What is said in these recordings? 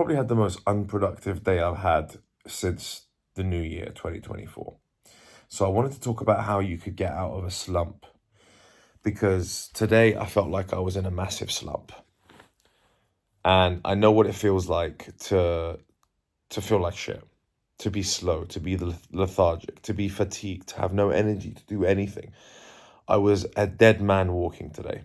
Probably had the most unproductive day I've had since the new year, 2024. So I wanted to talk about how you could get out of a slump because today I felt like I was in a massive slump. And I know what it feels like to feel like shit, to be slow, to be lethargic, to be fatigued, to have no energy to do anything. I was a dead man walking today.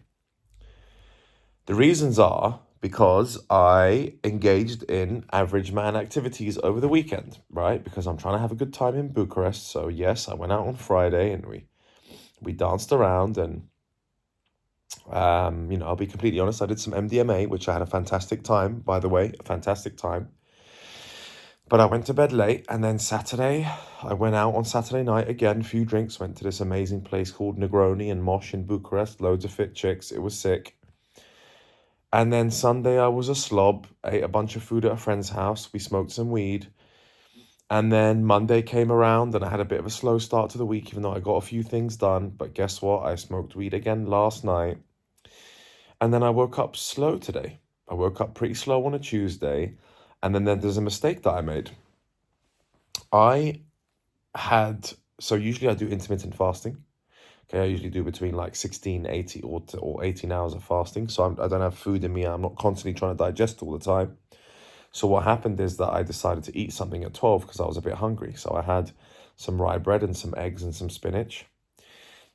The reasons are because I engaged in average man activities over the weekend, right? Because I'm trying to have a good time in Bucharest. So yes, I went out on Friday and we danced around and I'll be completely honest, I did some MDMA, which I had a fantastic time, by the way, a fantastic time. But I went to bed late and then Saturday, I went out on Saturday night again, a few drinks, went to this amazing place called Negroni and Mosh in Bucharest, loads of fit chicks. It was sick. And then Sunday, I was a slob, ate a bunch of food at a friend's house. We smoked some weed. And then Monday came around and I had a bit of a slow start to the week, even though I got a few things done. But guess what? I smoked weed again last night. And then I woke up slow today. I woke up pretty slow on a Tuesday. And then there's a mistake that I made. I had, so usually I do intermittent fasting. Okay, I usually do between like 16, 80 or 18 hours of fasting. So I don't have food in me. I'm not constantly trying to digest all the time. So what happened is that I decided to eat something at 12 because I was a bit hungry. So I had some rye bread and some eggs and some spinach.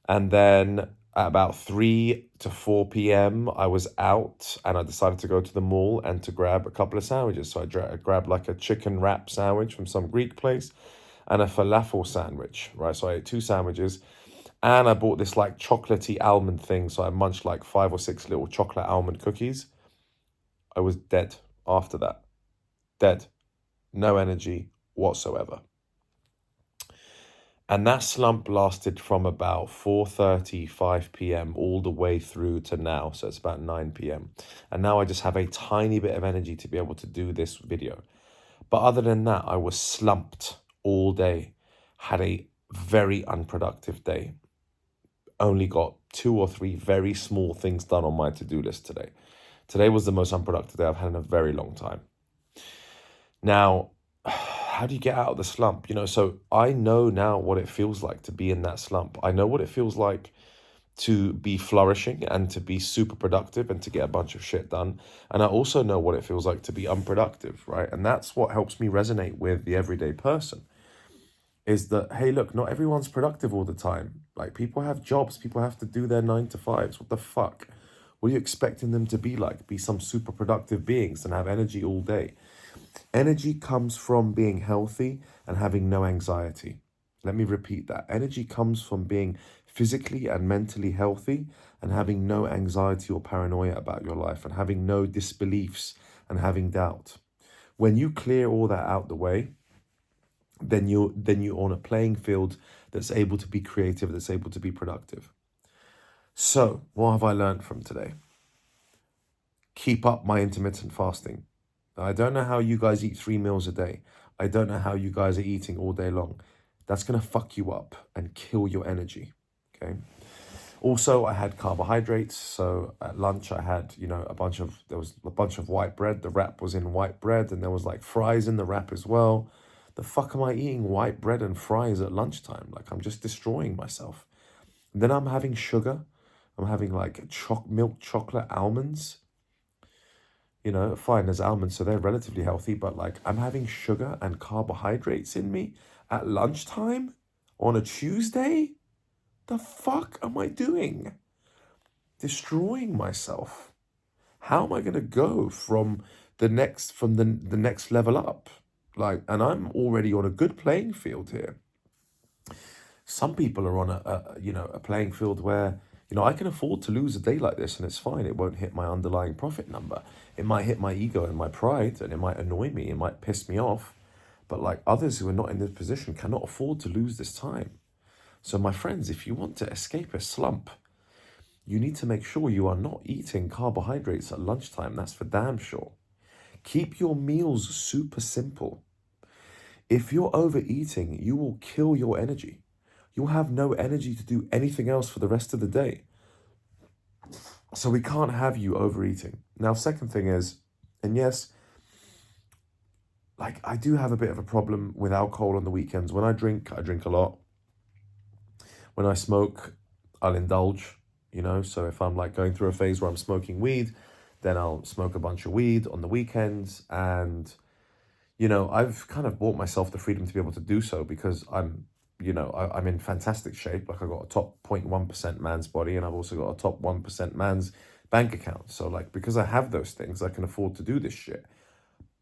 And then at about 3 to 4 p.m., I was out and I decided to go to the mall and to grab a couple of sandwiches. So I grabbed like a chicken wrap sandwich from some Greek place and a falafel sandwich, right? So I ate two sandwiches and I bought this like chocolatey almond thing. So I munched like 5 or 6 little chocolate almond cookies. I was dead after that. Dead. No energy whatsoever. And that slump lasted from about 4:30, 5 p.m. all the way through to now. So it's about 9 p.m. And now I just have a tiny bit of energy to be able to do this video. But other than that, I was slumped all day. Had a very unproductive day. Only got 2 or 3 very small things done on my to-do list today. Today was the most unproductive day I've had in a very long time. Now, how do you get out of the slump? So I know now what it feels like to be in that slump. I know what it feels like to be flourishing and to be super productive and to get a bunch of shit done. And I also know what it feels like to be unproductive, right? And that's what helps me resonate with the everyday person is that, hey, look, not everyone's productive all the time. Like people have jobs, people have to do their 9 to 5s. What the fuck? What are you expecting them to be like? Be some super productive beings and have energy all day. Energy comes from being healthy and having no anxiety. Let me repeat that. Energy comes from being physically and mentally healthy and having no anxiety or paranoia about your life and having no disbeliefs and having doubt. When you clear all that out the way, then you're on a playing field that's able to be creative, that's able to be productive. So, what have I learned from today? Keep up my intermittent fasting. I don't know how you guys eat 3 meals a day. I don't know how you guys are eating all day long. That's going to fuck you up and kill your energy. Okay. Also, I had carbohydrates. So at lunch, I had, there was a bunch of white bread. The wrap was in white bread and there was like fries in the wrap as well. The fuck am I eating white bread and fries at lunchtime? Like I'm just destroying myself. And then I'm having sugar. I'm having like milk chocolate almonds. Fine, there's almonds, so they're relatively healthy, but like I'm having sugar and carbohydrates in me at lunchtime on a Tuesday? The fuck am I doing? Destroying myself. How am I gonna go from the next level up? Like, and I'm already on a good playing field here. Some people are on a playing field where I can afford to lose a day like this and it's fine. It won't hit my underlying profit number. It might hit my ego and my pride and it might annoy me. It might piss me off. But like others who are not in this position cannot afford to lose this time. So my friends, if you want to escape a slump, you need to make sure you are not eating carbohydrates at lunchtime. That's for damn sure. Keep your meals super simple. If you're overeating, you will kill your energy. You'll have no energy to do anything else for the rest of the day. So we can't have you overeating. Now, second thing is, and yes, like I do have a bit of a problem with alcohol on the weekends. When I drink a lot. When I smoke, I'll indulge, you know. So if I'm like going through a phase where I'm smoking weed, then I'll smoke a bunch of weed on the weekends. And, you know, I've kind of bought myself the freedom to be able to do so because I'm in fantastic shape. Like I got a top 0.1% man's body, and I've also got a top 1% man's bank account. So like because I have those things, I can afford to do this shit.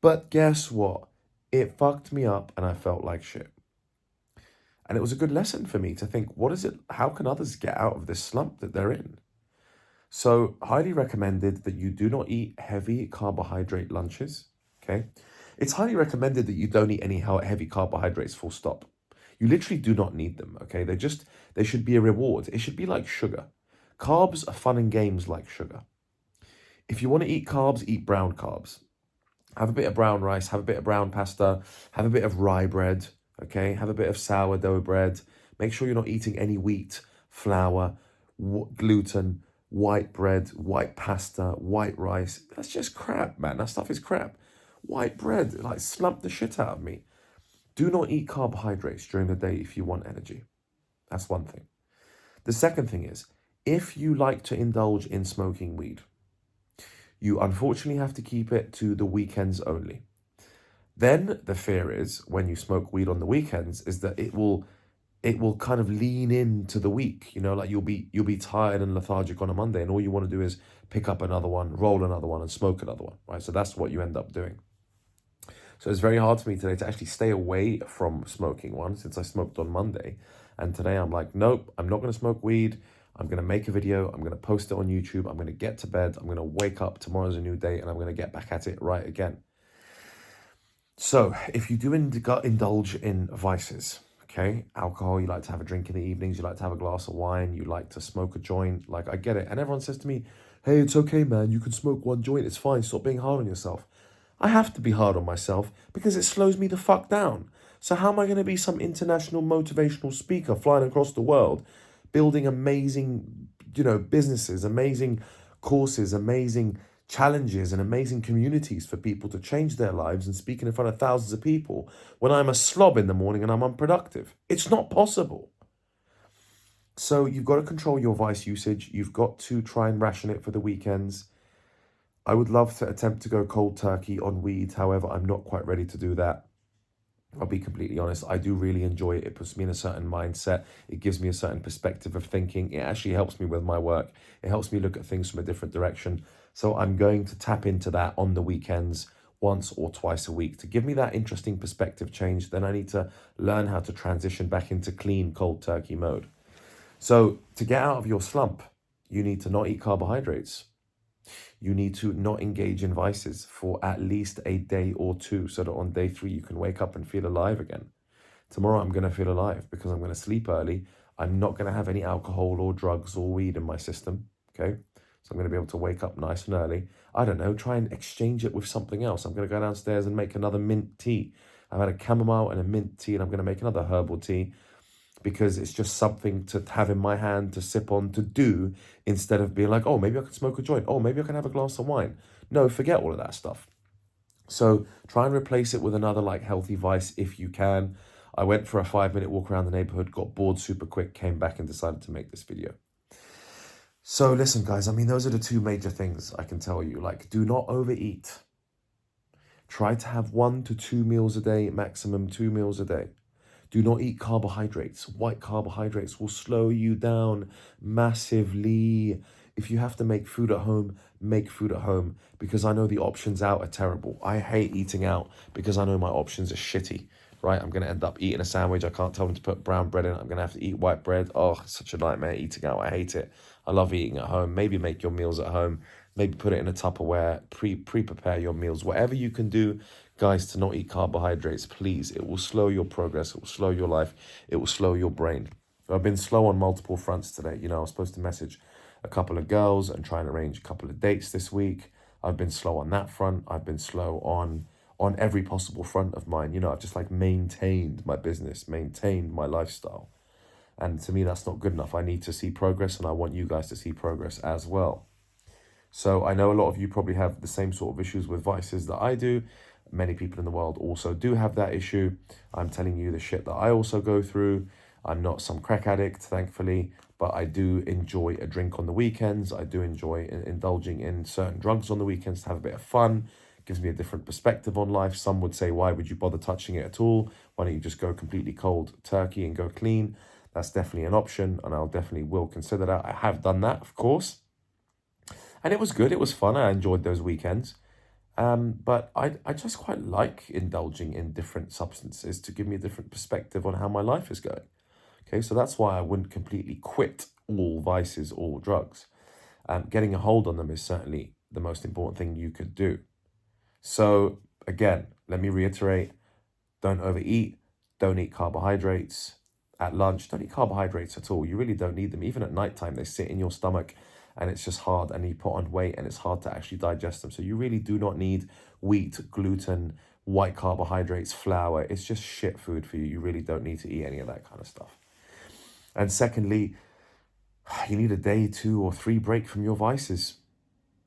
But guess what? It fucked me up and I felt like shit. And it was a good lesson for me to think, what is it? How can others get out of this slump that they're in? So, highly recommended that you do not eat heavy carbohydrate lunches. Okay. It's highly recommended that you don't eat any heavy carbohydrates, full stop. You literally do not need them. Okay. They should be a reward. It should be like sugar. Carbs are fun and games like sugar. If you want to eat carbs, eat brown carbs. Have a bit of brown rice, have a bit of brown pasta, have a bit of rye bread, okay? Have a bit of sourdough bread. Make sure you're not eating any wheat, flour, gluten, white bread, white pasta, white rice. That's just crap, man. That stuff is crap. White bread, like slump the shit out of me. Do not eat carbohydrates during the day if you want energy. That's one thing. The second thing is, if you like to indulge in smoking weed, you unfortunately have to keep it to the weekends only. Then the fear is when you smoke weed on the weekends is that it will kind of lean into the week. You know, like you'll be tired and lethargic on a Monday, and all you want to do is pick up another one, roll another one, and smoke another one, right? So that's what you end up doing. So it's very hard for me today to actually stay away from smoking one since I smoked on Monday. And today I'm like, nope, I'm not going to smoke weed. I'm going to make a video. I'm going to post it on YouTube. I'm going to get to bed. I'm going to wake up. Tomorrow's a new day and I'm going to get back at it right again. So if you do indulge in vices, okay, alcohol, you like to have a drink in the evenings, you like to have a glass of wine, you like to smoke a joint, like I get it. And everyone says to me, hey, it's okay, man. You can smoke one joint. It's fine. Stop being hard on yourself. I have to be hard on myself because it slows me the fuck down. So how am I going to be some international motivational speaker flying across the world, building amazing, businesses, amazing courses, amazing challenges and amazing communities for people to change their lives and speaking in front of thousands of people when I'm a slob in the morning and I'm unproductive? It's not possible. So you've got to control your vice usage. You've got to try and ration it for the weekends. I would love to attempt to go cold turkey on weed. However, I'm not quite ready to do that. I'll be completely honest. I do really enjoy it. It puts me in a certain mindset. It gives me a certain perspective of thinking. It actually helps me with my work. It helps me look at things from a different direction. So I'm going to tap into that on the weekends once or twice a week to give me that interesting perspective change. Then I need to learn how to transition back into clean cold turkey mode. So to get out of your slump, you need to not eat carbohydrates. You need to not engage in vices for at least a day or two so that on day 3 you can wake up and feel alive again. Tomorrow I'm going to feel alive because I'm going to sleep early. I'm not going to have any alcohol or drugs or weed in my system, okay? So I'm going to be able to wake up nice and early. I don't know, try and exchange it with something else. I'm going to go downstairs and make another mint tea. I've had a chamomile and a mint tea, and I'm going to make another herbal tea because it's just something to have in my hand, to sip on, to do, instead of being like, oh, maybe I can smoke a joint. Oh, maybe I can have a glass of wine. No, forget all of that stuff. So try and replace it with another like healthy vice if you can. I went for a 5-minute walk around the neighborhood, got bored super quick, came back and decided to make this video. So listen, guys, I mean, those are the 2 major things I can tell you. Like, do not overeat. Try to have 1 to 2 meals a day, maximum 2 meals a day. Do not eat carbohydrates. White carbohydrates will slow you down massively. If you have to make food at home, make food at home, because I know the options out are terrible. I hate eating out because I know my options are shitty, right? I'm going to end up eating a sandwich. I can't tell them to put brown bread in it. I'm going to have to eat white bread. Oh, it's such a nightmare eating out. I hate it. I love eating at home. Maybe make your meals at home. Maybe put it in a Tupperware. Pre-prepare your meals. Whatever you can do, guys, to not eat carbohydrates, please. It will slow your progress. It will slow your life. It will slow your brain. I've been slow on multiple fronts today. I was supposed to message a couple of girls and try and arrange a couple of dates this week. I've been slow on that front. I've been slow on every possible front of mine. I've just like maintained my business, maintained my lifestyle. And to me, that's not good enough. I need to see progress, and I want you guys to see progress as well. So I know a lot of you probably have the same sort of issues with vices that I do. Many people in the world also do have that issue. I'm telling you the shit that I also go through. I'm not some crack addict, thankfully, but I do enjoy a drink on the weekends. I do enjoy indulging in certain drugs on the weekends to have a bit of fun. Gives me a different perspective on life. Some would say, why would you bother touching it at all? Why don't you just go completely cold turkey and go clean? That's definitely an option, and I'll definitely will consider that. I have done that, of course, and it was good. It was fun. I enjoyed those weekends. But I just quite like indulging in different substances to give me a different perspective on how my life is going. Okay, so that's why I wouldn't completely quit all vices, all drugs. Getting a hold on them is certainly the most important thing you could do. So again, let me reiterate, don't overeat, don't eat carbohydrates. At lunch, don't eat carbohydrates at all. You really don't need them. Even at nighttime, they sit in your stomach and it's just hard, and you put on weight and it's hard to actually digest them. So you really do not need wheat, gluten, white carbohydrates, flour. It's just shit food for you. You really don't need to eat any of that kind of stuff. And secondly, you need a day, 2 or 3 break from your vices.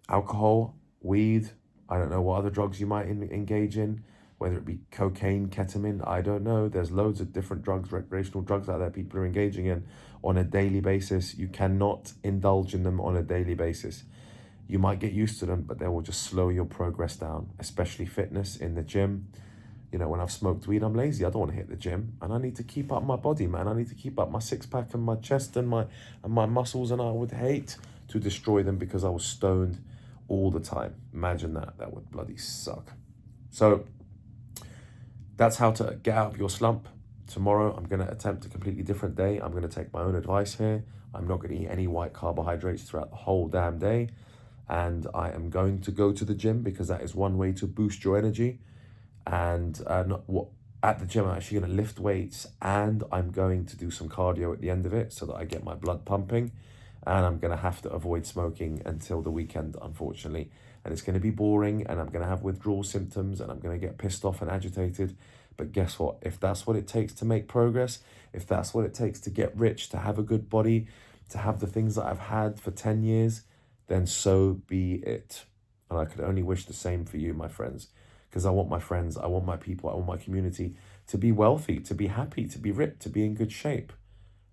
Alcohol, weed, I don't know what other drugs you might engage in, whether it be cocaine, ketamine, I don't know. There's loads of different drugs, recreational drugs out there people are engaging in on a daily basis. You cannot indulge in them on a daily basis. You might get used to them, but they will just slow your progress down, especially fitness in the gym. You know, when I've smoked weed, I'm lazy. I don't want to hit the gym, and I need to keep up my body, man. I need to keep up my six pack and my chest and my muscles, and I would hate to destroy them because I was stoned all the time. Imagine that. That would bloody suck. So that's how to get out of your slump. Tomorrow, I'm going to attempt a completely different day. I'm going to take my own advice here. I'm not going to eat any white carbohydrates throughout the whole damn day. And I am going to go to the gym because that is one way to boost your energy. And at the gym, I'm actually going to lift weights, and I'm going to do some cardio at the end of it so that I get my blood pumping. And I'm going to have to avoid smoking until the weekend, unfortunately. And it's going to be boring, and I'm going to have withdrawal symptoms, and I'm going to get pissed off and agitated. But guess what? If that's what it takes to make progress, if that's what it takes to get rich, to have a good body, to have the things that I've had for 10 years, then so be it. And I could only wish the same for you, my friends, because I want my friends, I want my people, I want my community to be wealthy, to be happy, to be ripped, to be in good shape.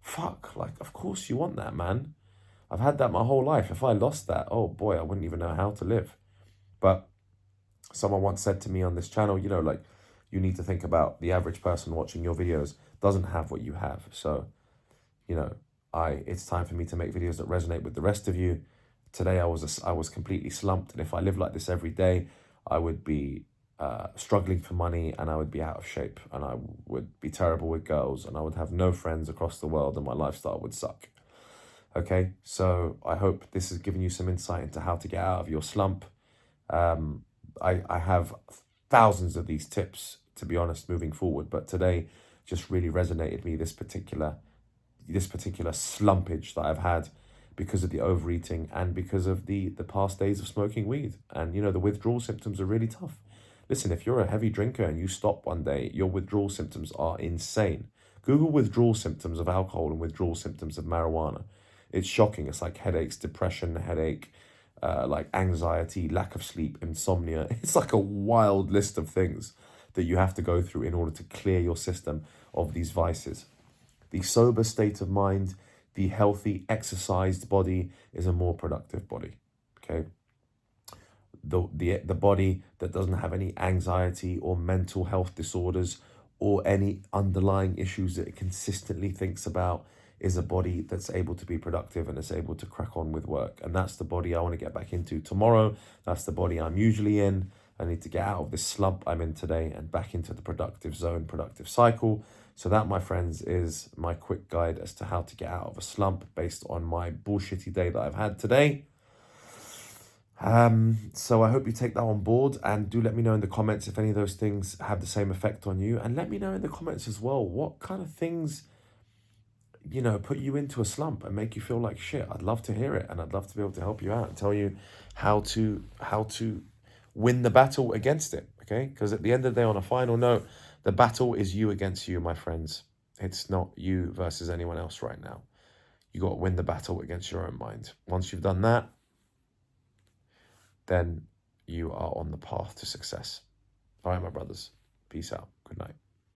Fuck, like, of course you want that, man. I've had that my whole life. If I lost that, oh boy, I wouldn't even know how to live. But someone once said to me on this channel, you know, like, you need to think about the average person watching your videos doesn't have what you have. So, you know, it's time for me to make videos that resonate with the rest of you. Today I was completely slumped, and if I lived like this every day, I would be struggling for money, and I would be out of shape, and I would be terrible with girls, and I would have no friends across the world, and my lifestyle would suck. Okay, so I hope this has given you some insight into how to get out of your slump. I have thousands of these tips, to be honest, moving forward, but today just really resonated me, this particular slumpage that I've had because of the overeating and because of the past days of smoking weed. And you know, the withdrawal symptoms are really tough. Listen, if you're a heavy drinker and you stop one day, your withdrawal symptoms are insane. Google withdrawal symptoms of alcohol and withdrawal symptoms of marijuana. It's shocking. It's like headaches, depression, headache, like anxiety, lack of sleep, insomnia. It's like a wild list of things that you have to go through in order to clear your system of these vices. The sober state of mind, the healthy, exercised body is a more productive body, okay? The body that doesn't have any anxiety or mental health disorders or any underlying issues that it consistently thinks about is a body that's able to be productive and is able to crack on with work. And that's the body I want to get back into tomorrow. That's the body I'm usually in. I need to get out of this slump I'm in today and back into the productive zone, productive cycle. So that, my friends, is my quick guide as to how to get out of a slump based on my bullshitty day that I've had today. So I hope you take that on board, and do let me know in the comments if any of those things have the same effect on you. And let me know in the comments as well, what kind of things, you know, put you into a slump and make you feel like shit. I'd love to hear it, and I'd love to be able to help you out and tell you how to win the battle against it, okay? Because at the end of the day, on a final note, the battle is you against you, my friends. It's not you versus anyone else right now. You got to win the battle against your own mind. Once you've done that, then you are on the path to success. All right, my brothers. Peace out. Good night.